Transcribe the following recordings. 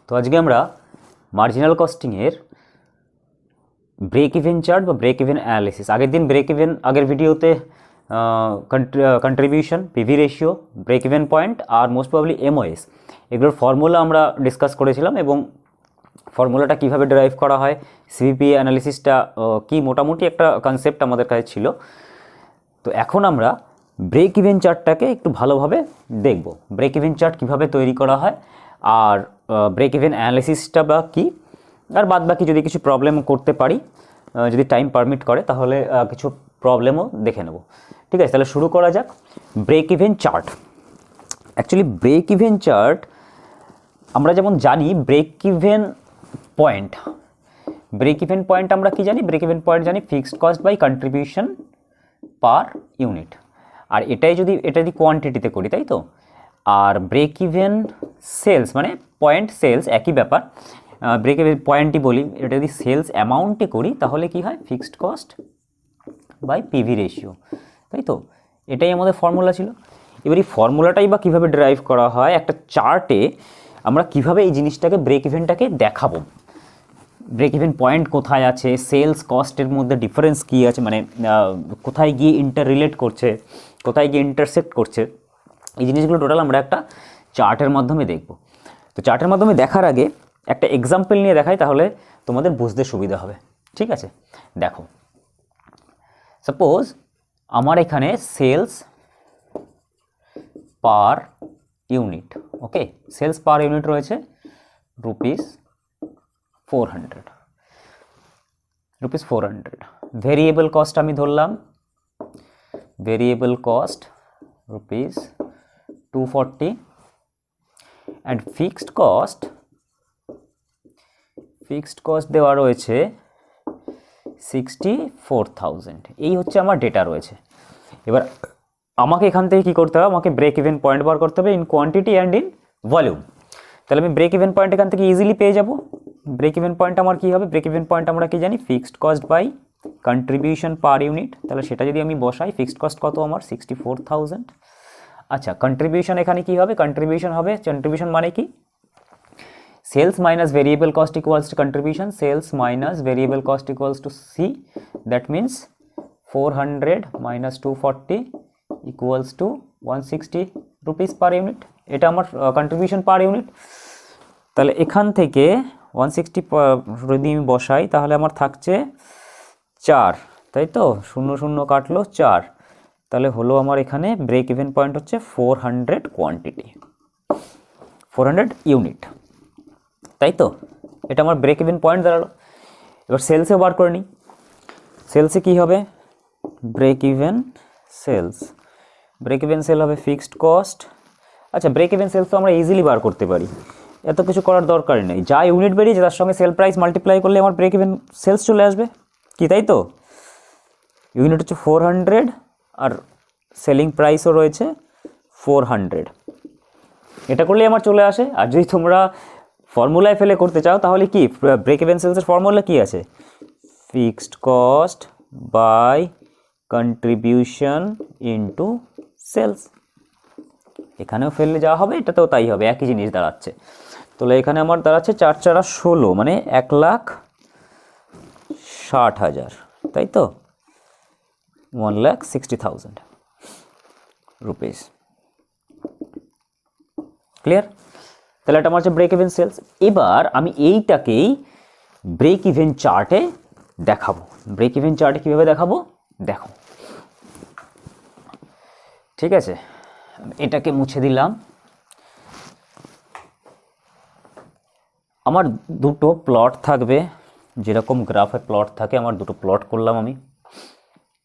তো আজকে আমরা মার্জিনাল কস্টিংয়ের ব্রেক ইভেন চার্ট বা ব্রেক ইভেন অ্যানালিসিস, আগের ভিডিওতে contribution, PV ratio, break even point আর মোস্ট প্রবাবলি এমওএস এগুলোর ফর্মুলা আমরা ডিসকাস করেছিলাম এবং ফর্মুলাটা কীভাবে ডেরাইভ করা হয়, সিভিপি অ্যানালিসিসটা কি মোটামুটি একটা কনসেপ্ট আমাদের কাছে ছিল। তো এখন আমরা ব্রেক ইভেন চার্টটাকে একটু ভালোভাবে দেখব, ব্রেক ইভেন চার্ট কীভাবে তৈরি করা হয় আর ব্রেক ইভেন অ্যানালিসিসটা বা কী, আর বাদ বাকি যদি কিছু প্রবলেম করতে পারি, যদি টাইম পারমিট করে তাহলে কিছু প্রবলেমও দেখে নেব। ঠিক আছে, তাহলে শুরু করা যাক। Break even chart, actually break even chart আমরা যেমন জানি ব্রেক ইভেন পয়েন্ট আমরা কি জানি? ব্রেক ইভেন পয়েন্ট জানি fixed cost by contribution per unit, আর এটা যদি কোয়ান্টিটিতে করি, তাই তো। আর ব্রেক ইভেন সেলস মানে পয়েন্ট সেলস একই ব্যাপার, ব্রেক ইভেন পয়েন্টই বলি, এটা যদি সেলস অ্যামাউন্টে করি তাহলে কি হয়? Fixed cost by PV ratio, তাই তো। এটাই আমাদের ফর্মুলা ছিল। এবার এই ফর্মুলাটাই বা কীভাবে ড্রাইভ করা হয়, একটা চার্টে আমরা কিভাবে এই জিনিসটাকে ব্রেক ইভেনটাকে দেখাবো, ব্রেক ইভেন পয়েন্ট কোথায় আছে, সেলস কস্টের মধ্যে ডিফারেন্স কী আছে, মানে কোথায় গিয়ে রিলেট করছে, কোথায় গিয়ে ইন্টারসেক্ট করছে, এই জিনিসগুলো টোটাল আমরা একটা চার্টের মাধ্যমে দেখব। তো চার্টের মাধ্যমে দেখার আগে একটা এক্সাম্পল নিয়ে দেখাই, তাহলে তোমাদের বুঝতে সুবিধা হবে। ঠিক আছে, দেখো, সাপোজ আমার এখানে সেলস পার ইউনিট, ওকে, সেলস পার ইউনিট রয়েছে রুপিস 400, ভেরিয়েবল কস্ট আমি ধরলাম, variable cost rupees 240 and fixed cost দেওয়া রয়েছে 64,000। এই হচ্ছে আমার ডেটা রয়েছে। এবার আমাকে এখান থেকে কী করতে হবে? আমাকে ব্রেক ইভেন পয়েন্ট বার করতে হবে in quantity and in volume. তাহলে আমি ব্রেক ইভেন পয়েন্ট এখান থেকে ইজিলি পেয়ে যাব। ব্রেক ইভেন পয়েন্ট আমার কী হবে? ব্রেক ইভেন পয়েন্ট আমরা কি জানি? Fixed cost by contribution per unit. তাহলে সেটা যদি আমি বসাই, ফিক্সড কস্ট কত আমার? 64,000। আচ্ছা, কন্ট্রিবিউশন এখানে কি হবে? কন্ট্রিবিউশন মানে কি? Sales minus variable cost equals to contribution, sales minus variable cost equals to C, that means 400 minus 240 equals to 160 rupees per unit. এটা আমার কন্ট্রিবিউশন পার ইউনিট। তাহলে এখান থেকে 160 যদি আমি বসাই তাহলে আমার থাকছে 4, তাই তো, 0 0 কাটলো 4, তাহলে হলো আমার এখানে ব্রেক ইভেন পয়েন্ট হচ্ছে 400 কোয়ান্টিটি, 400 ইউনিট, তাই তো। এটা আমার ব্রেক ইভেন পয়েন্ট দাঁড়ালো। এবার সেলসে বার করে নিই। সেলসে কী হবে? ব্রেক ইভেন সেল হবে ফিক্সড কস্ট। আচ্ছা, ব্রেক ইভেন সেলস তো আমরা ইজিলি বার করতে পারি, এত কিছু করার দরকারই নেই। যা ইউনিট বেরিয়েছে তার সঙ্গে সেল প্রাইস মাল্টিপ্লাই করলে আমার ব্রেক ইভেন সেলস চলে আসবে, কি তাই তো। ইউনিট হচ্ছে 400 আর সেলিং প্রাইসও রয়েছে 400, এটা করলেই আমার চলে আসে। আর যদি তোমরা ফর্মুলায় ফেলে করতে চাও তাহলে কি? ব্রেক ইভেন সেলসের ফর্মুলা কি আছে? Fixed cost by contribution into sales. এখানেও ফেললে যা হবে এটাতেও তাই হবে, একই জিনিস দাঁড়াচ্ছে। তাহলে এখানে আমার দাঁড়াচ্ছে 4 4 16, মানে 1,60,000, তাই তো, 1,60,000 রুপিস। ক্লিয়ার? তাহলে এটা আমার হচ্ছে ব্রেক ইভেন সেলস। এবার আমি এইটাকেই ব্রেক ইভেন চার্টে দেখাবো। ব্রেক ইভেন চার্টে কীভাবে দেখাবো দেখো। ঠিক আছে, এটাকে মুছে দিলাম। আমার দুটো প্লট থাকবে, যেরকম গ্রাফে প্লট থাকে, আমার দুটো প্লট করলাম আমি।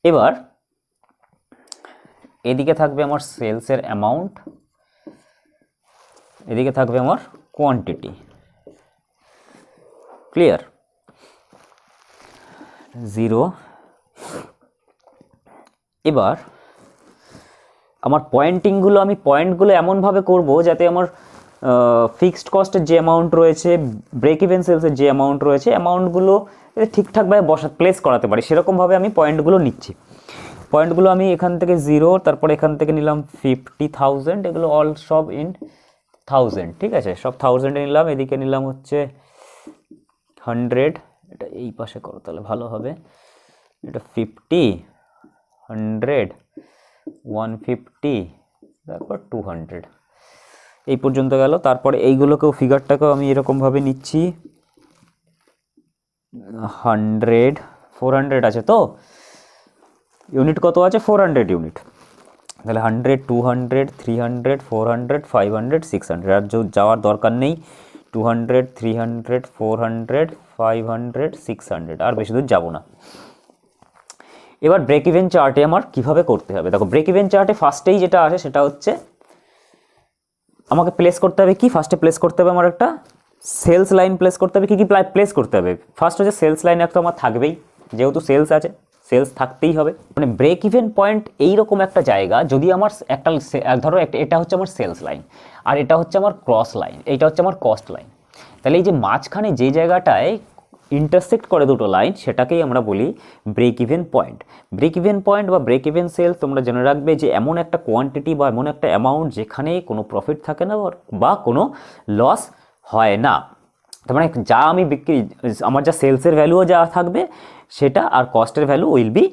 এবার এদিকে থাকবে আমার সেলসের অ্যামাউন্ট, এদিকে থাকবে আমার কোয়ান্টিটি। ক্লিয়ার? 0। এবার আমার পয়েন্টগুলো এমনভাবে করব যাতে আমার ফিক্সড কস্টের যে অ্যামাউন্ট রয়েছে, ব্রেক ইভেন সেলসের যে অ্যামাউন্ট রয়েছে, অ্যামাউন্টগুলো ঠিকঠাকভাবে প্লেস করাতে পারি, সেরকমভাবে আমি পয়েন্টগুলো নিচ্ছি। পয়েন্টগুলো আমি এখান থেকে 0, তারপরে এখান থেকে নিলাম 50,000, এগুলো অল সব ইন 1000, ঠিক আছে, সব 1000 নিলাম, এদিকে নিলাম হচ্ছে 100, এটা এই পাশে করো তাহলে ভালো হবে, এটা 50, 100, 150, তারপর 200, এই পর্যন্ত গেল। তারপরে এইগুলোকেও ফিগারটাকেও আমি এরকমভাবে নিচ্ছি, 100, 400 আছে তো, ইউনিট কত আছে, 400 ইউনিট, তাহলে 100, 200, 300, 400, 500, 600, আর যাওয়ার দরকার নেই, 200, 300, 400, 500, 600, আর বেশি দূর যাবো না। এবার ব্রেক ইভেন চার্টে আমার কিভাবে করতে হবে, দেখো ব্রেক ইভেন চার্টে ফার্স্টেই যেটা আসে সেটা হচ্ছে আমাকে প্লেস করতে হবে কি, ফার্স্টে প্লেস করতে হবে আমার একটা সেলস লাইন প্লেস করতে হবে। কী কী প্লেস করতে হবে, ফার্স্ট হচ্ছে সেলস লাইন একটা আমার থাকবেই, যেহেতু সেলস আছে সেলস থাকতেই হবে। মানে ব্রেক ইভেন পয়েন্ট এইরকম একটা জায়গা, যদি আমার একটা ধরো এটা হচ্ছে আমার সেলস লাইন, আর এটা হচ্ছে আমার ক্রস লাইন, এইটা হচ্ছে আমার কস্ট লাইন, তাহলে এই যে মাঝখানে যে জায়গাটায় ইন্টারসেক্ট করে দুটো লাইন, সেটাকেই আমরা বলি break even point. Break even point বা ব্রেক ইভেন সেলস তোমরা জেনে রাখবে যে এমন একটা কোয়ান্টিটি বা এমন একটা অ্যামাউন্ট যেখানে কোনো প্রফিট থাকে না বা কোনো লস হয় না। তার মানে যা আমি বিক্রি, আমার যা সেলসের ভ্যালুও যা থাকবে সেটা আর কস্টের ভ্যালু উইল বি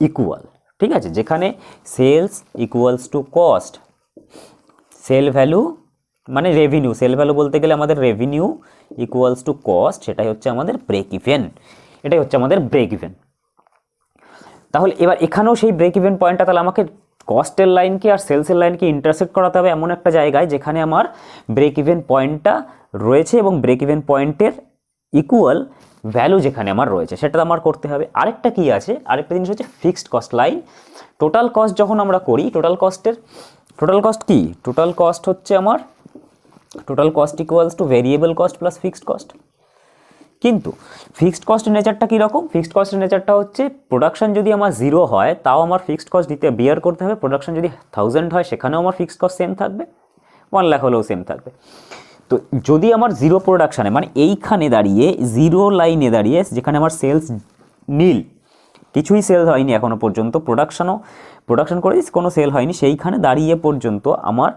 ইকুয়াল, ঠিক আছে, যেখানে sales equals to cost, sale value মানে রেভিনিউ, সেল ভ্যালু বলতে গেলে আমাদের রেভিনিউ ইকুয়ালস টু কস্ট, সেটাই হচ্ছে আমাদের ব্রেক ইভেন, এটাই হচ্ছে আমাদের ব্রেক ইভেন। তাহলে এবার এখানেও সেই ব্রেক ইভেন পয়েন্টটা, তাহলে আমাকে কস্টের লাইনকে আর সেলসের লাইনকে ইন্টারসেক্ট করাতে হবে এমন একটা জায়গায় যেখানে আমার ব্রেক ইভেন পয়েন্টটা রয়েছে এবং ব্রেক ইভেন পয়েন্টের ইকুয়াল ভ্যালু যেখানে আমার রয়েছে সেটা আমার করতে হবে। আরেকটা কি আছে, আরেকটা জিনিস হচ্ছে fixed cost line. Total cost যখন আমরা করি, টোটাল কস্ট কি, টোটাল কস্ট হচ্ছে আমার total cost equals two variable cost plus fixed cost. কিন্তু ফিক্সড কস্টের নেচারটা কীরকম, ফিক্সড কস্টের নেচারটা হচ্ছে প্রোডাকশন যদি আমার 0 হয় তাও আমার ফিক্সড কস্ট দিতে বিয়ার করতে হবে, প্রোডাকশন যদি 1000 হয় সেখানেও আমার ফিক্সড কস্ট সেম থাকবে, 1 লাখ হলেও সেম থাকবে। তো যদি আমার 0 প্রোডাকশানে, মানে এইখানে দাঁড়িয়ে 0 লাইনে দাঁড়িয়ে যেখানে আমার সেলস নীল, কিছুই সেল হয়নি এখনও পর্যন্ত, প্রোডাকশন করে কোনো সেল হয়নি, সেইখানে দাঁড়িয়ে পর্যন্ত আমার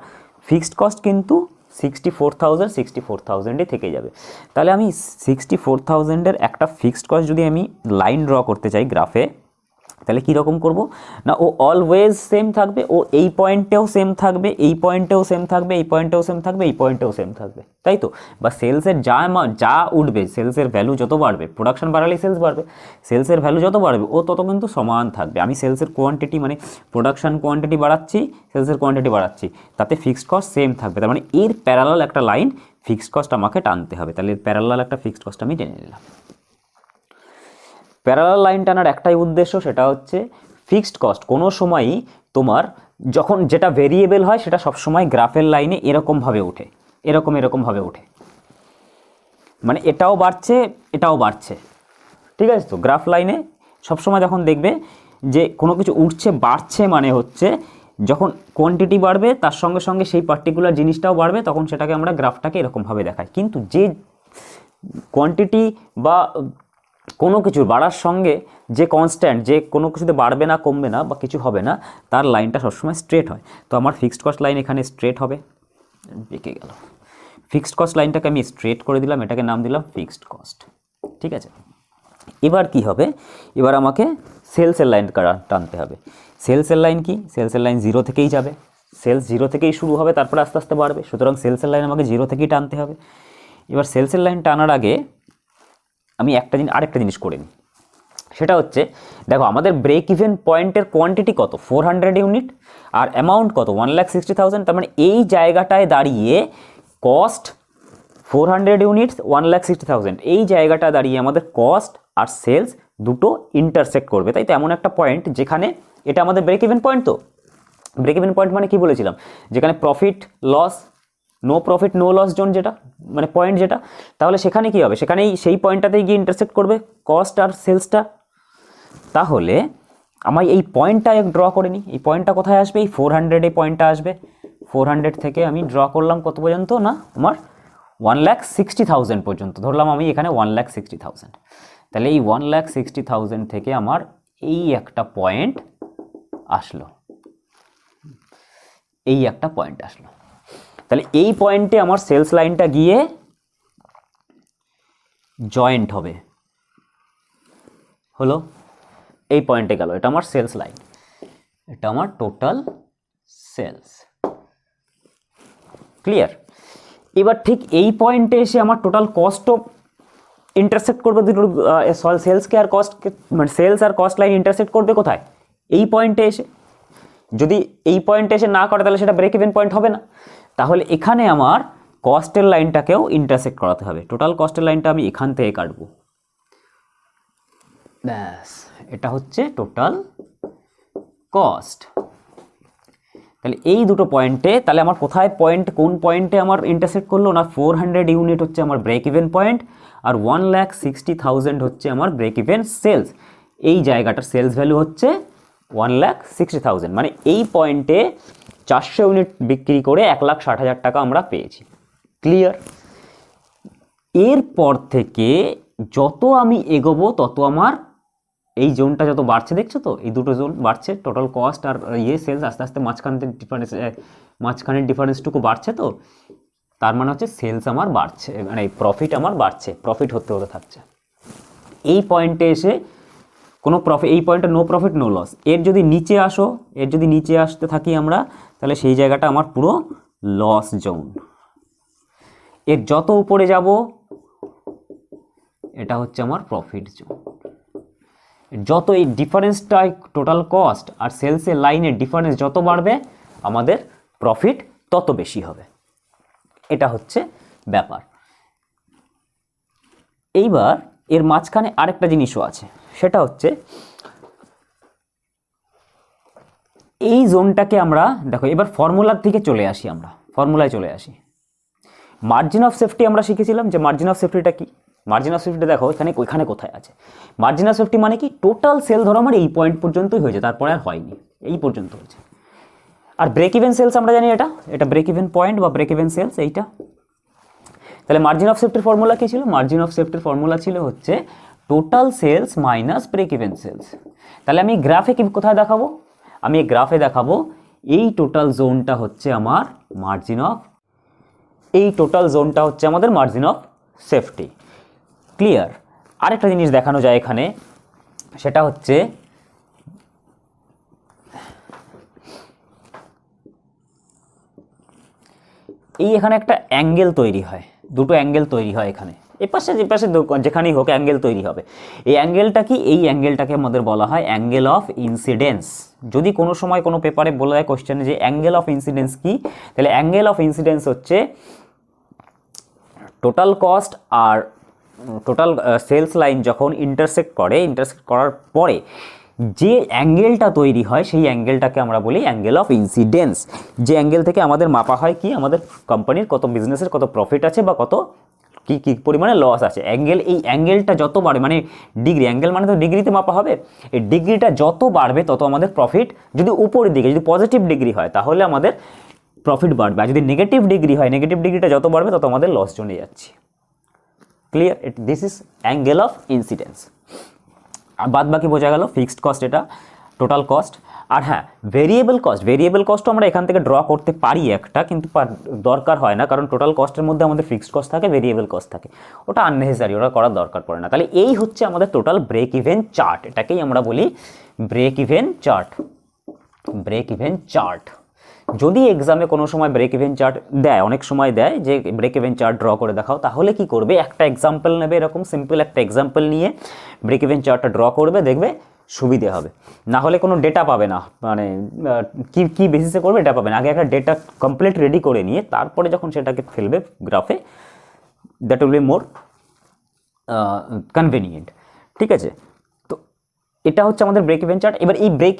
ফিক্সড কস্ট কিন্তু 64,000 থেকে যাবে। তাহলে আমি 64,000-এর একটা ফিক্সড কস্ট যদি আমি লাইন ড্র করতে চাই গ্রাফে, তাহলে কীরকম করব না, ও অলওয়েজ সেম থাকবে, ও এই পয়েন্টেও সেম থাকবে, এই পয়েন্টেও সেম থাকবে, এই পয়েন্টেও সেম থাকবে, এই পয়েন্টেও সেম থাকবে, তাই তো। বা সেলসের যা উঠবে, সেলসের ভ্যালু যত বাড়বে, প্রোডাকশন বাড়ালেই সেলস বাড়বে, সেলসের ভ্যালু যত বাড়বে ও তত কিন্তু সমান থাকবে। আমি সেলসের কোয়ান্টিটি মানে প্রোডাকশন কোয়ান্টিটি বাড়াচ্ছি, সেলসের কোয়ান্টিটি বাড়াচ্ছি, তাতে ফিক্সড কস্ট সেম থাকবে। তার মানে এর প্যারালাল একটা লাইন ফিক্সড কস্ট আমাকে টানতে হবে, তাহলে এর প্যারালাল একটা ফিক্সড কস্ট আমি টেনে নিলাম। প্যারালাল লাইন টানার একটাই উদ্দেশ্য, সেটা হচ্ছে ফিক্সড কস্ট কোনো সময়ই তোমার যখন যেটা ভেরিয়েবল হয় সেটা সবসময় গ্রাফের লাইনে এরকমভাবে ওঠে, এরকমভাবে ওঠে, মানে এটাও বাড়ছে, ঠিক আছে তো। গ্রাফ লাইনে সবসময় যখন দেখবে যে কোনো কিছু উঠছে বাড়ছে, মানে হচ্ছে যখন কোয়ান্টিটি বাড়বে তার সঙ্গে সঙ্গে সেই পার্টিকুলার জিনিসটাও বাড়বে, তখন সেটাকে আমরা গ্রাফটাকে এরকমভাবে দেখাই। কিন্তু যে কোয়ান্টিটি বা কোনো কিছুর বাড়ার সঙ্গে যে কনস্ট্যান্ট, যে কোনো কিছুতে বাড়বে না, কমবে না বা কিছু হবে না, তার লাইনটা সবসময় স্ট্রেট হয়। তো আমার ফিক্সড কস্ট লাইন এখানে স্ট্রেট হবে, বেঁকে গেল। ফিক্সড কস্ট লাইনটাকে আমি স্ট্রেট করে দিলাম, এটাকে নাম দিলাম ফিক্সড কস্ট, ঠিক আছে। এবার কি হবে, এবার আমাকে সেলসের লাইন টানতে হবে। সেলসের লাইন কি, সেলসের লাইন 0 থেকেই যাবে, সেলস 0 থেকেই শুরু হবে, তারপরে আস্তে আস্তে বাড়বে, সুতরাং সেলসের লাইন আমাকে 0 থেকেই টানতে হবে। এবার সেলসের লাইন টানার আগে আমি আরেকটা জিনিস করে নিই, সেটা হচ্ছে দেখো আমাদের ব্রেক ইভেন পয়েন্টের কোয়ান্টিটি কত, 400 ইউনিট, আর অ্যামাউন্ট কত, 1,60,000। তার মানে এই জায়গাটায় দাঁড়িয়ে কস্ট 400 ইউনিটস, 1,60,000, এই জায়গাটা দাঁড়িয়ে আমাদের কস্ট আর সেলস দুটো ইন্টারসেক্ট করবে, তাই তো। এমন একটা পয়েন্ট যেখানে এটা আমাদের ব্রেক ইভেন পয়েন্ট। তো ব্রেক ইভেন পয়েন্ট মানে কি বলেছিলাম, যেখানে profit loss, no profit no loss zone, যেটা মানে পয়েন্ট যেটা, তাহলে সেখানে কি হবে, সেখানেই সেই পয়েন্টটাতেই গিয়ে ইন্টারসেক্ট করবে কস্ট আর সেলসটা। তাহলে আমি এই পয়েন্টটা ড্র করে নিই, এই পয়েন্টটা কোথায় আসবে, এই 400 এই পয়েন্টটা আসবে। 400 থেকে আমি ড্র করলাম কত পর্যন্ত, না আমার 1,60,000 পর্যন্ত, ধরলাম আমি এখানে 1,60,000। তাহলে এই 1,60,000 থেকে আমার এই একটা পয়েন্ট আসলো, তাহলে এই পয়েন্টে আমার সেলস লাইনটা গিয়ে জয়েন্ট হবে, হলো এই পয়েন্টে গেল, এটা আমার সেলস লাইন, এটা আমার টোটাল সেলস। ক্লিয়ার? এবার ঠিক এই পয়েন্টে এসে আমার টোটাল কস্টও ইন্টারসেক্ট করবে দুটো, সেলসকে আর কস্ট, মানে সেলস আর কস্ট লাইন ইন্টারসেক্ট করবে কোথায়? এই পয়েন্টে এসে। যদি এই পয়েন্টে এসে না করে তাহলে সেটা ব্রেক ইভেন পয়েন্ট হবে না। তাহলে এখানে আমার কস্টের লাইনটাকেও ইন্টারসেক্ট করাতে হবে, টোটাল কস্টের লাইনটা আমি এখান থেকে কাটবো, ব্যাস এটা হচ্ছে টোটাল কস্ট। তাহলে এই দুটো পয়েন্টে, তাহলে আমার কোথায় পয়েন্ট, কোন পয়েন্টে আমার ইন্টারসেক্ট করলো না, 400 ইউনিট হচ্ছে আমার ব্রেক ইভেন পয়েন্ট, আর 1,60,000 হচ্ছে আমার ব্রেক ইভেন সেলস। এই জায়গাটার সেলস ভ্যালু হচ্ছে 1,60,000, মানে এই পয়েন্টে 400 ইউনিট বিক্রি করে 1,60,000 টাকা আমরা পেয়েছি। ক্লিয়ার? এরপর থেকে যত আমি এগোবো তত আমার এই জোনটা যত বাড়ছে, দেখছো তো এই দুটো জোন বাড়ছে, টোটাল কস্ট আর সেলস আস্তে আস্তে মাঝখানের ডিফারেন্সটুকু বাড়ছে, তো তার মানে হচ্ছে সেলস আমার বাড়ছে, মানে প্রফিট আমার বাড়ছে, প্রফিট হতে হতে থাকছে। এই পয়েন্টে এসে কোনো প্রফিট, এই পয়েন্টে নো প্রফিট নো লস। এর যদি নিচে আসো, এর যদি নিচে আসতে থাকি আমরা, তাহলে সেই জায়গাটা আমার পুরো লস জোন। এর যত উপরে যাব এটা হচ্ছে আমার প্রফিট জোন। যত এই ডিফারেন্সটা, টোটাল কস্ট আর সেলসের লাইনের ডিফারেন্স যত বাড়বে আমাদের প্রফিট তত বেশি হবে। এটা হচ্ছে ব্যাপার। এইবার এর মাঝখানে আরেকটা জিনিসও আছে, সেটা হচ্ছে এই জোনটাকে আমরা দেখো, এবার ফর্মুলার থেকে চলে আসি, আমরা ফর্মুলায় চলে আসি। মার্জিন অফ সেফটি আমরা শিখেছিলাম যে মার্জিন অফ সেফটিটা কি। মার্জিন অফ সেফটি দেখো ওইখানে কোথায় আছে। মার্জিন অফ সেফটি মানে কি, টোটাল সেল ধরো আমার এই পয়েন্ট পর্যন্তই হয়েছে, তারপরে আর হয়নি, এই পর্যন্ত হয়েছে। আর ব্রেক ইভেন সেলস আমরা জানি এটা ব্রেক ইভেন পয়েন্ট বা ব্রেক ইভেন সেলস এইটা। তাহলে মার্জিন অফ সেফটির ফর্মুলা কি ছিল? মার্জিন অফ সেফটির ফর্মুলা ছিল হচ্ছে total sales minus break even sales. তাহলে আমি গ্রাফে কি কোথায় দেখাবো? আমি এই গ্রাফে দেখাবো এই টোটাল জোনটা হচ্ছে আমার মার্জিন অফ, এই টোটাল জোনটা হচ্ছে আমাদের মার্জিন অফ সেফটি। ক্লিয়ার? আরেকটা জিনিস দেখানো যায় এখানে, সেটা হচ্ছে এই এখানে একটা অ্যাঙ্গেল তৈরি হয়, দুটো অ্যাঙ্গেল তৈরি হয় এখানে, এপাশে যেপাশে যেখানেই হোক অ্যাঙ্গেল তৈরি হবে। এই অ্যাঙ্গেলটা কি? এই অ্যাঙ্গেলটাকে আমাদের বলা হয় অ্যাঙ্গেল অফ ইনসিডেন্স। যদি কোনো সময় কোনো পেপারে বলা হয় কোশ্চেনে যে অ্যাঙ্গেল অফ ইনসিডেন্স কি, তাহলে অ্যাঙ্গেল অফ ইনসিডেন্স হচ্ছে টোটাল কস্ট আর টোটাল সেলস লাইন যখন ইন্টারসেক্ট করার পরে যে অ্যাঙ্গেলটা তৈরি হয় সেই অ্যাঙ্গেলটাকে আমরা বলি অ্যাঙ্গেল অফ ইনসিডেন্স। যে অ্যাঙ্গেল থেকে আমাদের মাপা হয় কি, আমাদের কোম্পানির কত বিজনেসের কত প্রফিট আছে বা কত কি পরিমাণে লস আছে। অ্যাঙ্গেল, এই অ্যাঙ্গেলটা যত বাড়বে, মানে ডিগ্রি, অ্যাঙ্গেল মানে তো ডিগ্রিতে মাপা হবে, এই ডিগ্রিটা যত বাড়বে তত আমাদের প্রফিট, যদি উপরের দিকে যদি পজিটিভ ডিগ্রি হয় তাহলে আমাদের প্রফিট বাড়বে, আর যদি নেগেটিভ ডিগ্রি হয়, নেগেটিভ ডিগ্রিটা যত বাড়বে তত আমাদের লস জোনে যাচ্ছে। Clear? This is angle of incidence. আর বাদ বাকি বোঝা গেল ফিক্সড কস্ট, এটা টোটাল কস্ট। আর হ্যাঁ, ভেরিয়েবল কস্টও আমরা এখান থেকে ড্র করতে পারি একটা, কিন্তু দরকার হয় না, কারণ টোটাল কস্টের মধ্যে আমাদের ফিক্সড কস্ট থাকে, ভেরিয়েবল কস্ট থাকে, ওটা আননেসেসারি, ওটা করার দরকার পড়ে না। তাহলে এই হচ্ছে আমাদের টোটাল ব্রেক ইভেন চার্ট, এটাকেই আমরা বলি break even chart. Break even chart যদি এক্সামে কোনো সময় ব্রেক ইভেন চার্ট দেয়, অনেক সময় দেয় যে ব্রেক ইভেন চার্ট ড্র করে দেখাও, তাহলে কি করবে, একটা এক্সাম্পল নেবে, এরকম সিম্পল একটা এক্সাম্পল নিয়ে ব্রেক ইভেন চার্টটা ড্র করবে, দেখবে সুবিধে হবে। না হলে কোনো ডেটা পাবে না, মানে কি বেসিসে করবে এটা পাবে না। আগে একটা ডেটা কমপ্লিট রেডি করে নিয়ে তারপরে যখন সেটাকে ফেলবে গ্রাফে, that will be more convenient. ঠিক আছে? তো এটা হচ্ছে আমাদের ব্রেক ইভেন চার্ট। এবার এই ব্রেক